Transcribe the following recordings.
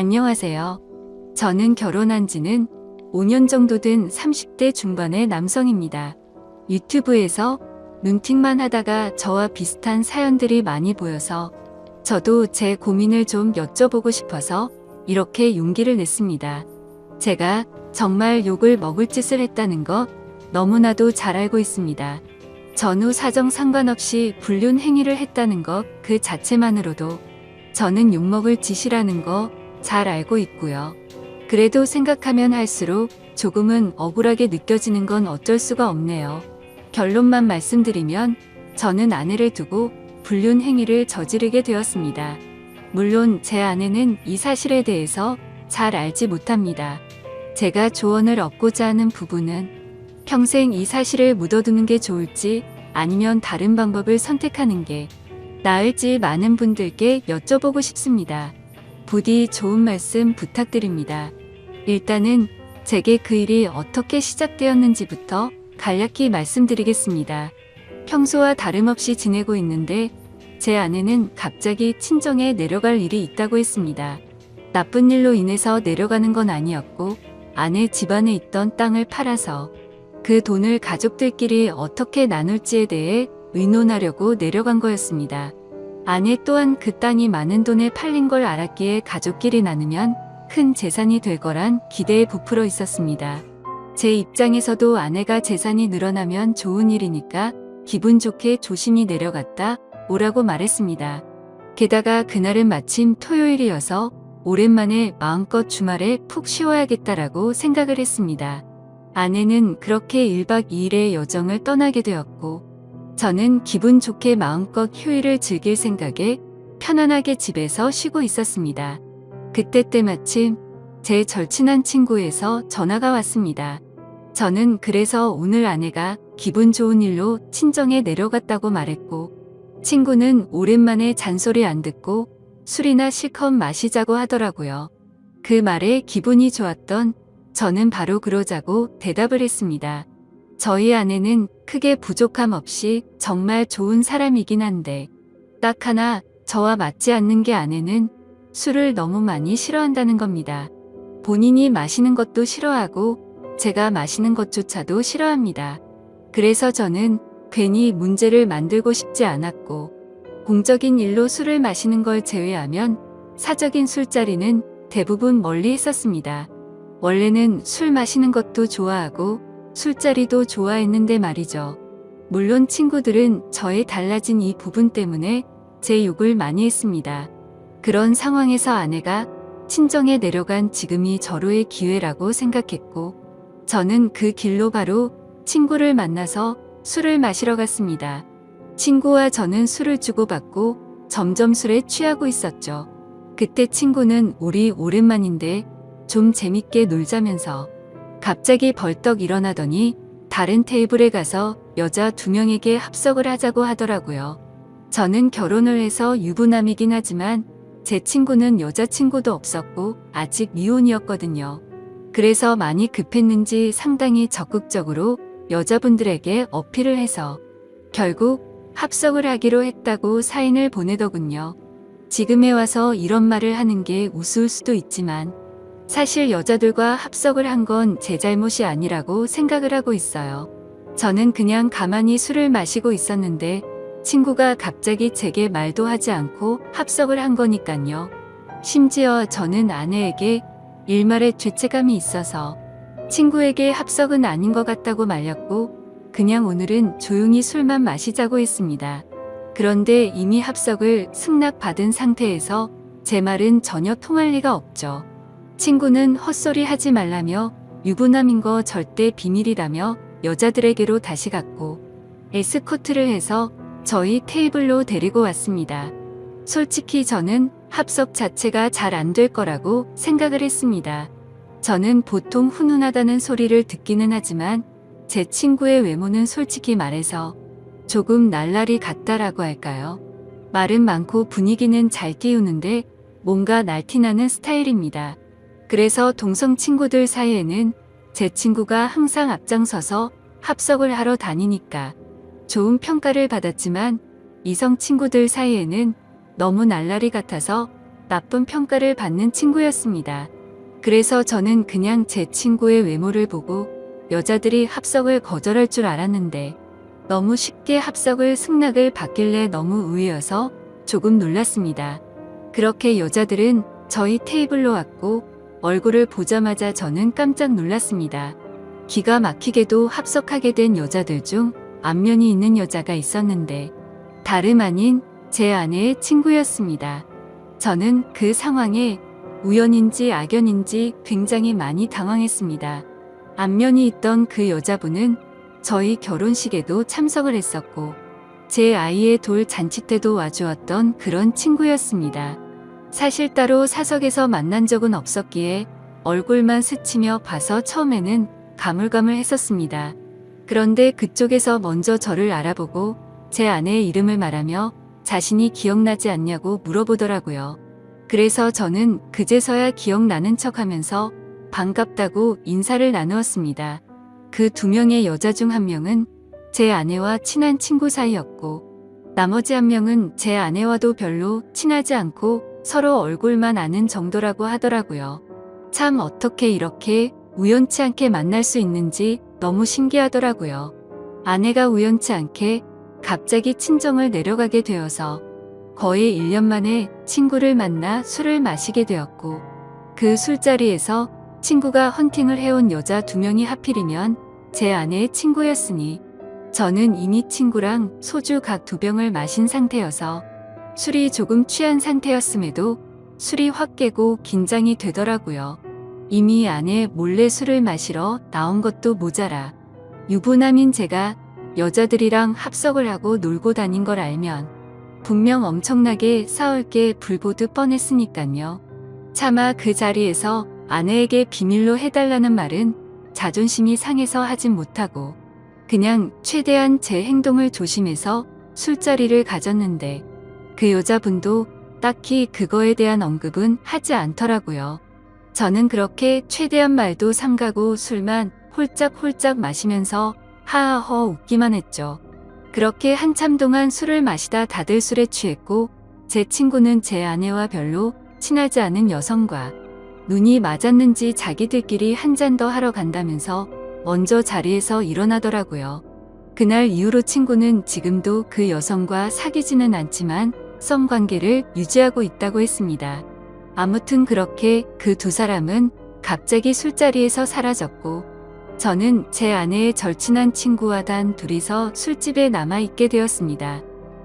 안녕하세요. 저는 결혼한 지는 5년 정도 된 30대 중반의 남성입니다. 유튜브에서 눈팅만 하다가 저와 비슷한 사연들이 많이 보여서 저도 제 고민을 좀 여쭤보고 싶어서 이렇게 용기를 냈습니다. 제가 정말 욕을 먹을 짓을 했다는 거 너무나도 잘 알고 있습니다. 전후 사정 상관없이 불륜 행위를 했다는 것 그 자체만으로도 저는 욕먹을 짓이라는 거 잘 알고 있고요. 그래도 생각하면 할수록 조금은 억울하게 느껴지는 건 어쩔 수가 없네요. 결론만 말씀드리면 저는 아내를 두고 불륜 행위를 저지르게 되었습니다. 물론 제 아내는 이 사실에 대해서 잘 알지 못합니다. 제가 조언을 얻고자 하는 부분은 평생 이 사실을 묻어두는 게 좋을지 아니면 다른 방법을 선택하는 게 나을지 많은 분들께 여쭤보고 싶습니다. 부디 좋은 말씀 부탁드립니다. 일단은 제게 그 일이 어떻게 시작되었는지부터 간략히 말씀드리겠습니다. 평소와 다름없이 지내고 있는데 제 아내는 갑자기 친정에 내려갈 일이 있다고 했습니다. 나쁜 일로 인해서 내려가는 건 아니었고 아내 집안에 있던 땅을 팔아서 그 돈을 가족들끼리 어떻게 나눌지에 대해 의논하려고 내려간 거였습니다. 아내 또한 그 땅이 많은 돈에 팔린 걸 알았기에 가족끼리 나누면 큰 재산이 될 거란 기대에 부풀어 있었습니다. 제 입장에서도 아내가 재산이 늘어나면 좋은 일이니까 기분 좋게 조심히 내려갔다 오라고 말했습니다. 게다가 그날은 마침 토요일이어서 오랜만에 마음껏 주말에 푹 쉬어야겠다라고 생각을 했습니다. 아내는 그렇게 1박 2일의 여정을 떠나게 되었고 저는 기분 좋게 마음껏 휴일을 즐길 생각에 편안하게 집에서 쉬고 있었습니다. 그때 때마침 제 절친한 친구에서 전화가 왔습니다. 저는 그래서 오늘 아내가 기분 좋은 일로 친정에 내려갔다고 말했고 친구는 오랜만에 잔소리 안 듣고 술이나 실컷 마시자고 하더라고요. 그 말에 기분이 좋았던 저는 바로 그러자고 대답을 했습니다. 저희 아내는 크게 부족함 없이 정말 좋은 사람이긴 한데 딱 하나 저와 맞지 않는 게 아내는 술을 너무 많이 싫어한다는 겁니다. 본인이 마시는 것도 싫어하고 제가 마시는 것조차도 싫어합니다. 그래서 저는 괜히 문제를 만들고 싶지 않았고 공적인 일로 술을 마시는 걸 제외하면 사적인 술자리는 대부분 멀리 했었습니다. 원래는 술 마시는 것도 좋아하고 술자리도 좋아했는데 말이죠. 물론 친구들은 저의 달라진 이 부분 때문에 제 욕을 많이 했습니다. 그런 상황에서 아내가 친정에 내려간 지금이 절호의 기회라고 생각했고 저는 그 길로 바로 친구를 만나서 술을 마시러 갔습니다. 친구와 저는 술을 주고받고 점점 술에 취하고 있었죠. 그때 친구는 우리 오랜만인데 좀 재밌게 놀자면서 갑자기 벌떡 일어나더니 다른 테이블에 가서 여자 2명에게 합석을 하자고 하더라고요. 저는 결혼을 해서 유부남이긴 하지만 제 친구는 여자친구도 없었고 아직 미혼이었거든요. 그래서 많이 급했는지 상당히 적극적으로 여자분들에게 어필을 해서 결국 합석을 하기로 했다고 사인을 보내더군요. 지금에 와서 이런 말을 하는 게 우스울 수도 있지만 사실 여자들과 합석을 한 건 제 잘못이 아니라고 생각을 하고 있어요. 저는 그냥 가만히 술을 마시고 있었는데 친구가 갑자기 제게 말도 하지 않고 합석을 한 거니깐요. 심지어 저는 아내에게 일말의 죄책감이 있어서 친구에게 합석은 아닌 것 같다고 말렸고 그냥 오늘은 조용히 술만 마시자고 했습니다. 그런데 이미 합석을 승낙받은 상태에서 제 말은 전혀 통할 리가 없죠. 친구는 헛소리 하지 말라며 유부남인 거 절대 비밀이라며 여자들에게로 다시 갔고 에스코트를 해서 저희 테이블로 데리고 왔습니다. 솔직히 저는 합석 자체가 잘 안 될 거라고 생각을 했습니다. 저는 보통 훈훈하다는 소리를 듣기는 하지만 제 친구의 외모는 솔직히 말해서 조금 날라리 같다라고 할까요? 말은 많고 분위기는 잘 띄우는데 뭔가 날티나는 스타일입니다. 그래서 동성 친구들 사이에는 제 친구가 항상 앞장서서 합석을 하러 다니니까 좋은 평가를 받았지만 이성 친구들 사이에는 너무 날라리 같아서 나쁜 평가를 받는 친구였습니다. 그래서 저는 그냥 제 친구의 외모를 보고 여자들이 합석을 거절할 줄 알았는데 너무 쉽게 합석을 승낙을 받길래 너무 의외여서 조금 놀랐습니다. 그렇게 여자들은 저희 테이블로 왔고 얼굴을 보자마자 저는 깜짝 놀랐습니다. 기가 막히게도 합석하게 된 여자들 중 안면이 있는 여자가 있었는데 다름 아닌 제 아내의 친구였습니다. 저는 그 상황에 우연인지 악연인지 굉장히 많이 당황했습니다. 안면이 있던 그 여자분은 저희 결혼식에도 참석을 했었고 제 아이의 돌 잔치 때도 와주었던 그런 친구였습니다. 사실 따로 사석에서 만난 적은 없었기에 얼굴만 스치며 봐서 처음에는 가물가물했었습니다. 그런데 그쪽에서 먼저 저를 알아보고 제 아내의 이름을 말하며 자신이 기억나지 않냐고 물어보더라고요. 그래서 저는 그제서야 기억나는 척하면서 반갑다고 인사를 나누었습니다. 그 두 명의 여자 중 한 명은 제 아내와 친한 친구 사이였고 나머지 한 명은 제 아내와도 별로 친하지 않고 서로 얼굴만 아는 정도라고 하더라고요. 참 어떻게 이렇게 우연치 않게 만날 수 있는지 너무 신기하더라고요. 아내가 우연치 않게 갑자기 친정을 내려가게 되어서 거의 1년 만에 친구를 만나 술을 마시게 되었고 그 술자리에서 친구가 헌팅을 해온 여자 2명이 하필이면 제 아내의 친구였으니 저는 이미 친구랑 소주 각 2병을 마신 상태여서 술이 조금 취한 상태였음에도 술이 확 깨고 긴장이 되더라고요. 이미 아내 몰래 술을 마시러 나온 것도 모자라 유부남인 제가 여자들이랑 합석을 하고 놀고 다닌 걸 알면 분명 엄청나게 싸울 게 불보듯 뻔했으니깐요. 차마 그 자리에서 아내에게 비밀로 해달라는 말은 자존심이 상해서 하진 못하고 그냥 최대한 제 행동을 조심해서 술자리를 가졌는데 그 여자분도 딱히 그거에 대한 언급은 하지 않더라고요. 저는 그렇게 최대한 말도 삼가고 술만 홀짝홀짝 마시면서 하하허 웃기만 했죠. 그렇게 한참 동안 술을 마시다 다들 술에 취했고 제 친구는 제 아내와 별로 친하지 않은 여성과 눈이 맞았는지 자기들끼리 한 잔 더 하러 간다면서 먼저 자리에서 일어나더라고요. 그날 이후로 친구는 지금도 그 여성과 사귀지는 않지만 썸관계를 유지하고 있다고 했습니다. 아무튼 그렇게 그 두 사람은 갑자기 술자리에서 사라졌고 저는 제 아내의 절친한 친구와 단 둘이서 술집에 남아있게 되었습니다.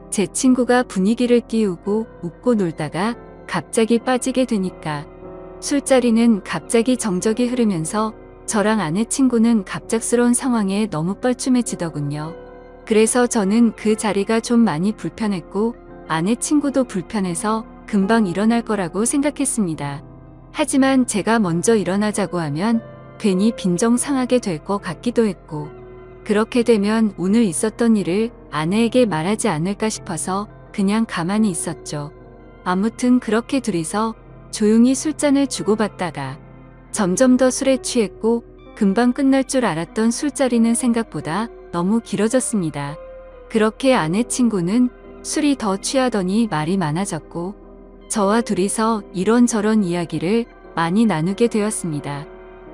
제 친구가 분위기를 띄우고 웃고 놀다가 갑자기 빠지게 되니까 술자리는 갑자기 정적이 흐르면서 저랑 아내 친구는 갑작스러운 상황에 너무 뻘쭘해지더군요. 그래서 저는 그 자리가 좀 많이 불편했고 아내 친구도 불편해서 금방 일어날 거라고 생각했습니다. 하지만 제가 먼저 일어나자고 하면 괜히 빈정상하게 될 것 같기도 했고 그렇게 되면 오늘 있었던 일을 아내에게 말하지 않을까 싶어서 그냥 가만히 있었죠. 아무튼 그렇게 둘이서 조용히 술잔을 주고받다가 점점 더 술에 취했고 금방 끝날 줄 알았던 술자리는 생각보다 너무 길어졌습니다. 그렇게 아내 친구는 술이 더 취하더니 말이 많아졌고 저와 둘이서 이런저런 이야기를 많이 나누게 되었습니다.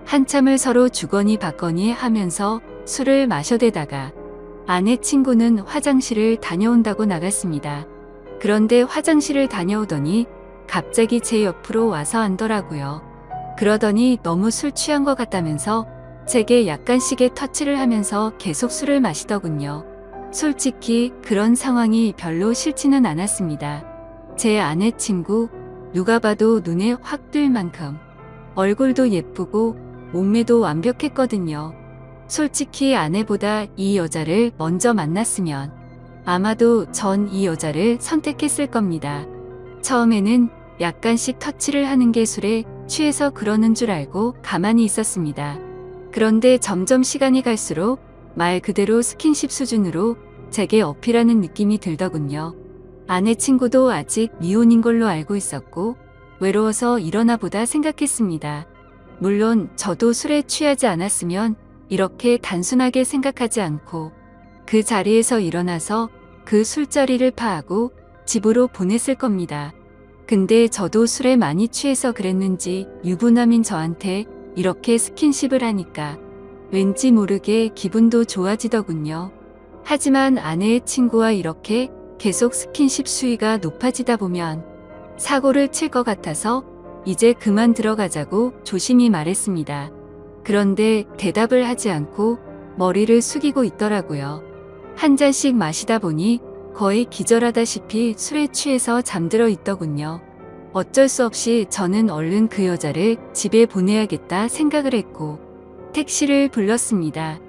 한참을 서로 주거니 받거니 하면서 술을 마셔대다가 아내 친구는 화장실을 다녀온다고 나갔습니다. 그런데 화장실을 다녀오더니 갑자기 제 옆으로 와서 앉더라고요. 그러더니 너무 술 취한 것 같다면서 제게 약간씩의 터치를 하면서 계속 술을 마시더군요. 솔직히 그런 상황이 별로 싫지는 않았습니다. 제 아내 친구 누가 봐도 눈에 확 뜰 만큼 얼굴도 예쁘고 몸매도 완벽했거든요. 솔직히 아내보다 이 여자를 먼저 만났으면 아마도 전 이 여자를 선택했을 겁니다. 처음에는 약간씩 터치를 하는 게 술에 취해서 그러는 줄 알고 가만히 있었습니다. 그런데 점점 시간이 갈수록 말 그대로 스킨십 수준으로 제게 어필하는 느낌이 들더군요. 아내 친구도 아직 미혼인 걸로 알고 있었고 외로워서 일어나 보다 생각했습니다. 물론 저도 술에 취하지 않았으면 이렇게 단순하게 생각하지 않고 그 자리에서 일어나서 그 술자리를 파하고 집으로 보냈을 겁니다. 근데 저도 술에 많이 취해서 그랬는지 유부남인 저한테 이렇게 스킨십을 하니까 왠지 모르게 기분도 좋아지더군요. 하지만 아내의 친구와 이렇게 계속 스킨십 수위가 높아지다 보면 사고를 칠 것 같아서 이제 그만 들어가자고 조심히 말했습니다. 그런데 대답을 하지 않고 머리를 숙이고 있더라고요. 한 잔씩 마시다 보니 거의 기절하다시피 술에 취해서 잠들어 있더군요. 어쩔 수 없이 저는 얼른 그 여자를 집에 보내야겠다 생각을 했고 택시를 불렀습니다.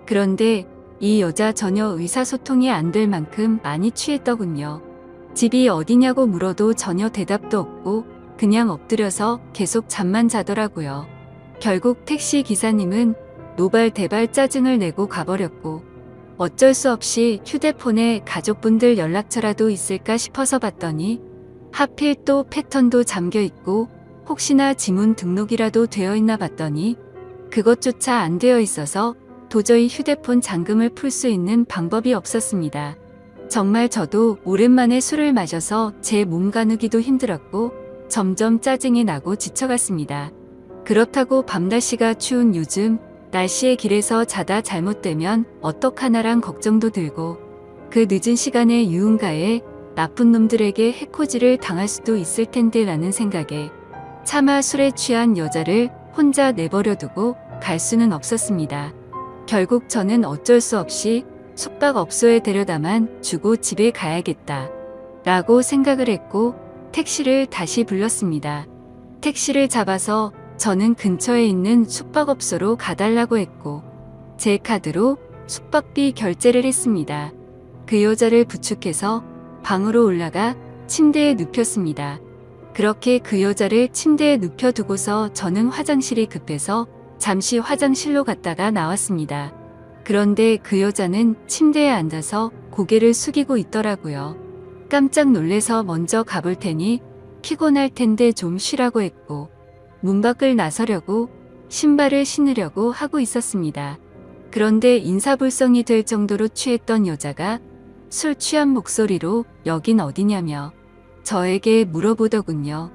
그런데 이 여자 전혀 의사소통이 안 될 만큼 많이 취했더군요. 집이 어디냐고 물어도 전혀 대답도 없고 그냥 엎드려서 계속 잠만 자더라고요. 결국 택시 기사님은 노발대발 짜증을 내고 가버렸고 어쩔 수 없이 휴대폰에 가족분들 연락처라도 있을까 싶어서 봤더니 하필 또 패턴도 잠겨 있고 혹시나 지문 등록이라도 되어 있나 봤더니 그것조차 안 되어 있어서 도저히 휴대폰 잠금을 풀 수 있는 방법이 없었습니다. 정말 저도 오랜만에 술을 마셔서 제 몸 가누기도 힘들었고 점점 짜증이 나고 지쳐갔습니다. 그렇다고 밤날씨가 추운 요즘 날씨에 길에서 자다 잘못되면 어떡하나란 걱정도 들고 그 늦은 시간에 유흥가에 나쁜 놈들에게 해코지를 당할 수도 있을 텐데 라는 생각에 차마 술에 취한 여자를 혼자 내버려두고 갈 수는 없었습니다. 결국 저는 어쩔 수 없이 숙박업소에 데려다만 주고 집에 가야겠다 라고 생각을 했고 택시를 다시 불렀습니다. 택시를 잡아서 저는 근처에 있는 숙박업소로 가달라고 했고 제 카드로 숙박비 결제를 했습니다. 그 여자를 부축해서 방으로 올라가 침대에 눕혔습니다. 그렇게 그 여자를 침대에 눕혀두고서 저는 화장실이 급해서 잠시 화장실로 갔다가 나왔습니다. 그런데 그 여자는 침대에 앉아서 고개를 숙이고 있더라고요. 깜짝 놀래서 먼저 가볼 테니 피곤할 텐데 좀 쉬라고 했고 문 밖을 나서려고 신발을 신으려고 하고 있었습니다. 그런데 인사불성이 될 정도로 취했던 여자가 술 취한 목소리로 여긴 어디냐며 저에게 물어보더군요.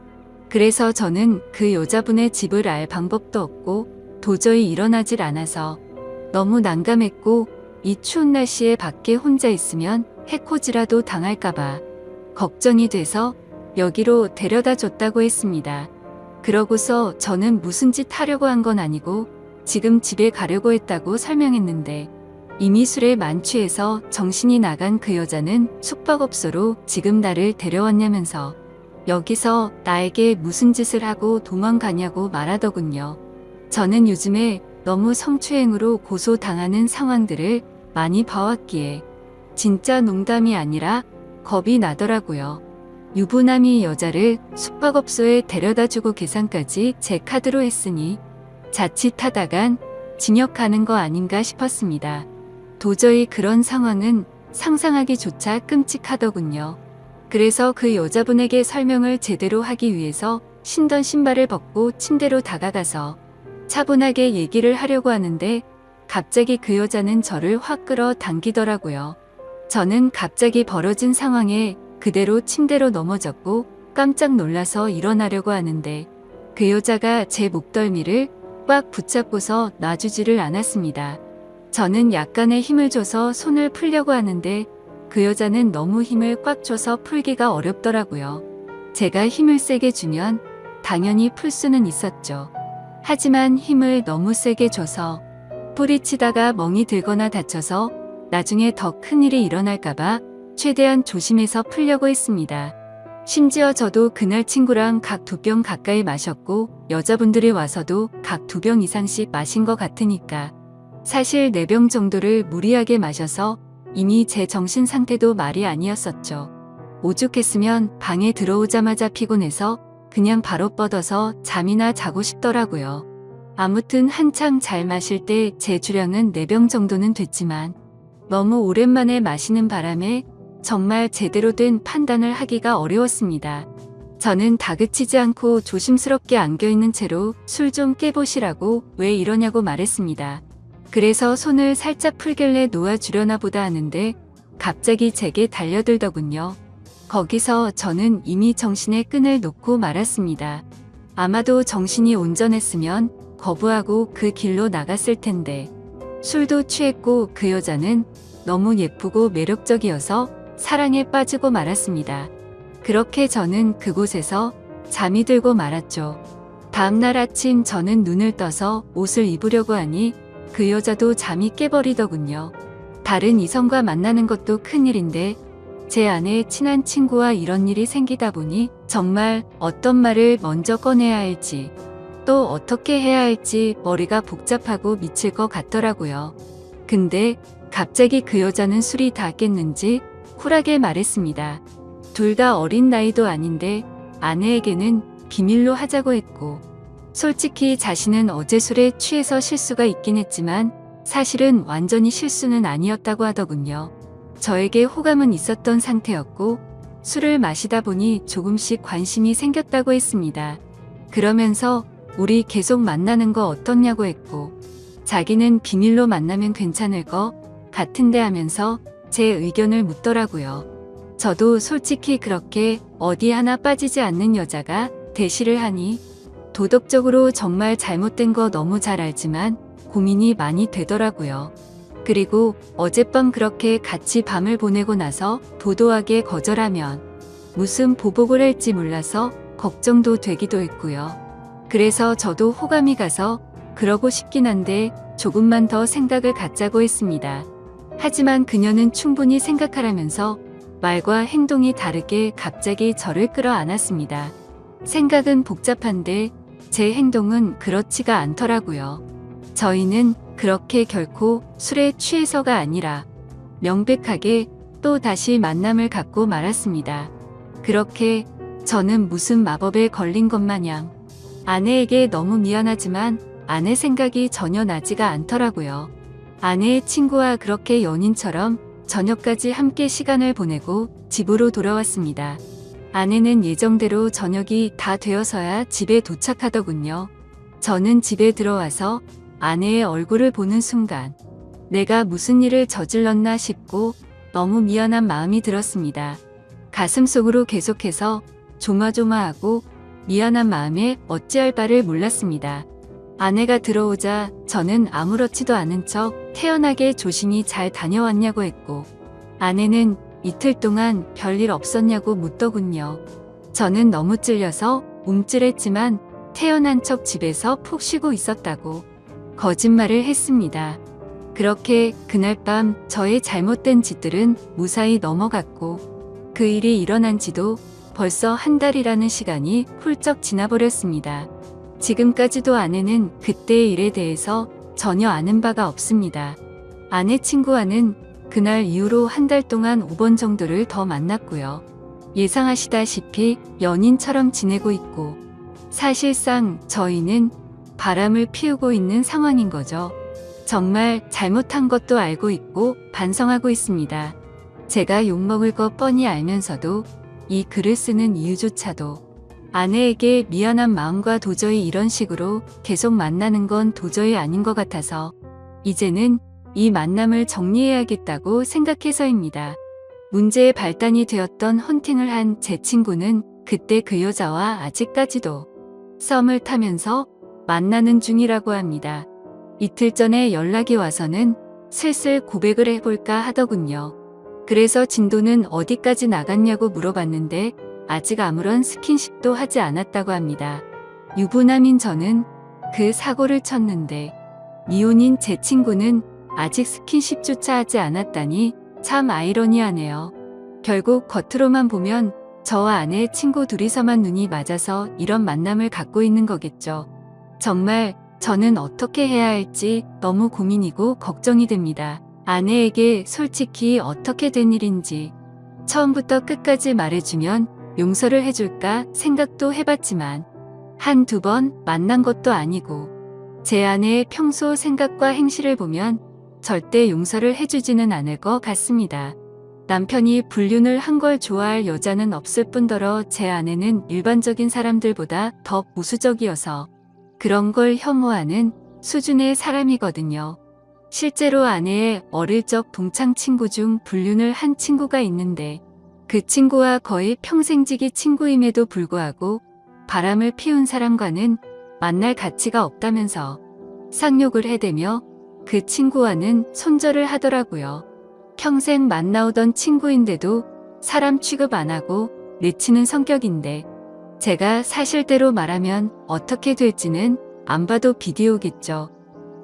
그래서 저는 그 여자분의 집을 알 방법도 없고 도저히 일어나질 않아서 너무 난감했고 이 추운 날씨에 밖에 혼자 있으면 해코지라도 당할까봐 걱정이 돼서 여기로 데려다 줬다고 했습니다. 그러고서 저는 무슨 짓 하려고 한 건 아니고 지금 집에 가려고 했다고 설명했는데 이미 술에 만취해서 정신이 나간 그 여자는 숙박업소로 지금 나를 데려왔냐면서 여기서 나에게 무슨 짓을 하고 도망가냐고 말하더군요. 저는 요즘에 너무 성추행으로 고소당하는 상황들을 많이 봐왔기에 진짜 농담이 아니라 겁이 나더라고요. 유부남이 여자를 숙박업소에 데려다주고 계산까지 제 카드로 했으니 자칫하다간 징역 가는 거 아닌가 싶었습니다. 도저히 그런 상황은 상상하기조차 끔찍하더군요. 그래서 그 여자분에게 설명을 제대로 하기 위해서 신던 신발을 벗고 침대로 다가가서 차분하게 얘기를 하려고 하는데 갑자기 그 여자는 저를 확 끌어 당기더라고요. 저는 갑자기 벌어진 상황에 그대로 침대로 넘어졌고 깜짝 놀라서 일어나려고 하는데 그 여자가 제 목덜미를 꽉 붙잡고서 놔주지를 않았습니다. 저는 약간의 힘을 줘서 손을 풀려고 하는데 그 여자는 너무 힘을 꽉 줘서 풀기가 어렵더라고요. 제가 힘을 세게 주면 당연히 풀 수는 있었죠. 하지만 힘을 너무 세게 줘서 뿌리치다가 멍이 들거나 다쳐서 나중에 더 큰일이 일어날까봐 최대한 조심해서 풀려고 했습니다. 심지어 저도 그날 친구랑 각 2병 가까이 마셨고 여자분들이 와서도 각 2병 이상씩 마신 것 같으니까 사실 4병 정도를 무리하게 마셔서 이미 제 정신 상태도 말이 아니었었죠. 오죽했으면 방에 들어오자마자 피곤해서 그냥 바로 뻗어서 잠이나 자고 싶더라고요. 아무튼 한창 잘 마실 때 제 주량은 4병 정도는 됐지만 너무 오랜만에 마시는 바람에 정말 제대로 된 판단을 하기가 어려웠습니다. 저는 다그치지 않고 조심스럽게 안겨있는 채로 술 좀 깨보시라고 왜 이러냐고 말했습니다. 그래서 손을 살짝 풀길래 놓아주려나 보다 하는데 갑자기 제게 달려들더군요. 거기서 저는 이미 정신의 끈을 놓고 말았습니다. 아마도 정신이 온전했으면 거부하고 그 길로 나갔을 텐데 술도 취했고 그 여자는 너무 예쁘고 매력적이어서 사랑에 빠지고 말았습니다. 그렇게 저는 그곳에서 잠이 들고 말았죠. 다음날 아침 저는 눈을 떠서 옷을 입으려고 하니 그 여자도 잠이 깨버리더군요. 다른 이성과 만나는 것도 큰일인데 제 아내의 친한 친구와 이런 일이 생기다 보니 정말 어떤 말을 먼저 꺼내야 할지 또 어떻게 해야 할지 머리가 복잡하고 미칠 것 같더라고요. 근데 갑자기 그 여자는 술이 다 깼는지 쿨하게 말했습니다. 둘 다 어린 나이도 아닌데 아내에게는 비밀로 하자고 했고 솔직히 자신은 어제 술에 취해서 실수가 있긴 했지만 사실은 완전히 실수는 아니었다고 하더군요. 저에게 호감은 있었던 상태였고 술을 마시다 보니 조금씩 관심이 생겼다고 했습니다. 그러면서 우리 계속 만나는 거 어떻냐고 했고 자기는 비밀로 만나면 괜찮을 것 같은데 하면서 제 의견을 묻더라고요. 저도 솔직히 그렇게 어디 하나 빠지지 않는 여자가 대시를 하니 도덕적으로 정말 잘못된 거 너무 잘 알지만 고민이 많이 되더라고요. 그리고 어젯밤 그렇게 같이 밤을 보내고 나서 도도하게 거절하면 무슨 보복을 할지 몰라서 걱정도 되기도 했고요. 그래서 저도 호감이 가서 그러고 싶긴 한데 조금만 더 생각을 갖자고 했습니다. 하지만 그녀는 충분히 생각하라면서 말과 행동이 다르게 갑자기 저를 끌어안았습니다. 생각은 복잡한데 제 행동은 그렇지가 않더라고요. 저희는 그렇게 결코 술에 취해서가 아니라 명백하게 또 다시 만남을 갖고 말았습니다. 그렇게 저는 무슨 마법에 걸린 것 마냥 아내에게 너무 미안하지만 아내 생각이 전혀 나지가 않더라고요. 아내의 친구와 그렇게 연인처럼 저녁까지 함께 시간을 보내고 집으로 돌아왔습니다. 아내는 예정대로 저녁이 다 되어서야 집에 도착하더군요. 저는 집에 들어와서 아내의 얼굴을 보는 순간 내가 무슨 일을 저질렀나 싶고 너무 미안한 마음이 들었습니다. 가슴속으로 계속해서 조마조마하고 미안한 마음에 어찌할 바를 몰랐습니다. 아내가 들어오자 저는 아무렇지도 않은 척 태연하게 조심히 잘 다녀왔냐고 했고 아내는 이틀 동안 별일 없었냐고 묻더군요. 저는 너무 찔려서 움찔했지만 태연한 척 집에서 푹 쉬고 있었다고 거짓말을 했습니다. 그렇게 그날 밤 저의 잘못된 짓들은 무사히 넘어갔고 그 일이 일어난 지도 벌써 한 달이라는 시간이 훌쩍 지나버렸습니다. 지금까지도 아내는 그때의 일에 대해서 전혀 아는 바가 없습니다. 아내 친구와는 그날 이후로 한 달 동안 5번 정도를 더 만났고요. 예상하시다시피 연인처럼 지내고 있고 사실상 저희는 바람을 피우고 있는 상황인 거죠. 정말 잘못한 것도 알고 있고 반성하고 있습니다. 제가 욕먹을 거 뻔히 알면서도 이 글을 쓰는 이유조차도 아내에게 미안한 마음과 도저히 이런 식으로 계속 만나는 건 도저히 아닌 것 같아서 이제는 이 만남을 정리해야겠다고 생각해서입니다. 문제의 발단이 되었던 헌팅을 한 제 친구는 그때 그 여자와 아직까지도 썸을 타면서 만나는 중이라고 합니다. 이틀 전에 연락이 와서는 슬슬 고백을 해볼까 하더군요. 그래서 진도는 어디까지 나갔냐고 물어봤는데 아직 아무런 스킨십도 하지 않았다고 합니다. 유부남인 저는 그 사고를 쳤는데 미혼인 제 친구는 아직 스킨십조차 하지 않았다니 참 아이러니하네요. 결국 겉으로만 보면 저와 아내의 친구 둘이서만 눈이 맞아서 이런 만남을 갖고 있는 거겠죠. 정말 저는 어떻게 해야 할지 너무 고민이고 걱정이 됩니다. 아내에게 솔직히 어떻게 된 일인지 처음부터 끝까지 말해주면 용서를 해줄까 생각도 해봤지만 한두 번 만난 것도 아니고 제 아내의 평소 생각과 행실을 보면 절대 용서를 해주지는 않을 것 같습니다. 남편이 불륜을 한 걸 좋아할 여자는 없을 뿐더러 제 아내는 일반적인 사람들보다 더 보수적이어서 그런 걸 혐오하는 수준의 사람이거든요. 실제로 아내의 어릴 적 동창 친구 중 불륜을 한 친구가 있는데 그 친구와 거의 평생지기 친구임에도 불구하고 바람을 피운 사람과는 만날 가치가 없다면서 상욕을 해대며 그 친구와는 손절을 하더라고요. 평생 만나오던 친구인데도 사람 취급 안 하고 내치는 성격인데 제가 사실대로 말하면 어떻게 될지는 안 봐도 비디오겠죠.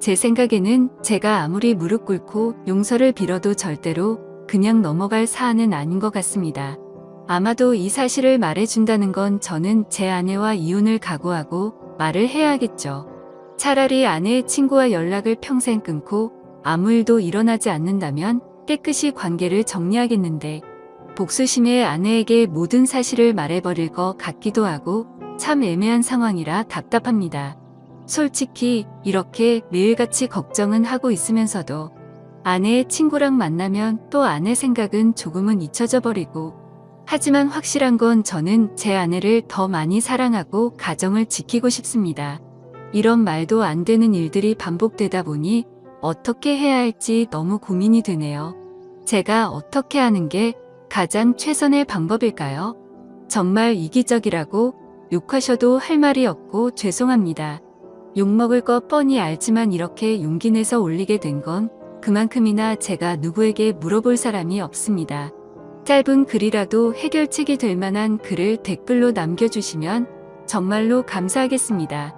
제 생각에는 제가 아무리 무릎 꿇고 용서를 빌어도 절대로 그냥 넘어갈 사안은 아닌 것 같습니다. 아마도 이 사실을 말해준다는 건 저는 제 아내와 이혼을 각오하고 말을 해야겠죠. 차라리 아내의 친구와 연락을 평생 끊고 아무 일도 일어나지 않는다면 깨끗이 관계를 정리하겠는데 복수심에 아내에게 모든 사실을 말해버릴 것 같기도 하고 참 애매한 상황이라 답답합니다. 솔직히 이렇게 매일같이 걱정은 하고 있으면서도 아내의 친구랑 만나면 또 아내 생각은 조금은 잊혀져 버리고 하지만 확실한 건 저는 제 아내를 더 많이 사랑하고 가정을 지키고 싶습니다. 이런 말도 안 되는 일들이 반복되다 보니 어떻게 해야 할지 너무 고민이 되네요. 제가 어떻게 하는 게 가장 최선의 방법일까요? 정말 이기적이라고 욕하셔도 할 말이 없고 죄송합니다. 욕먹을 거 뻔히 알지만 이렇게 용기 내서 올리게 된 건 그만큼이나 제가 누구에게 물어볼 사람이 없습니다. 짧은 글이라도 해결책이 될 만한 글을 댓글로 남겨주시면 정말로 감사하겠습니다.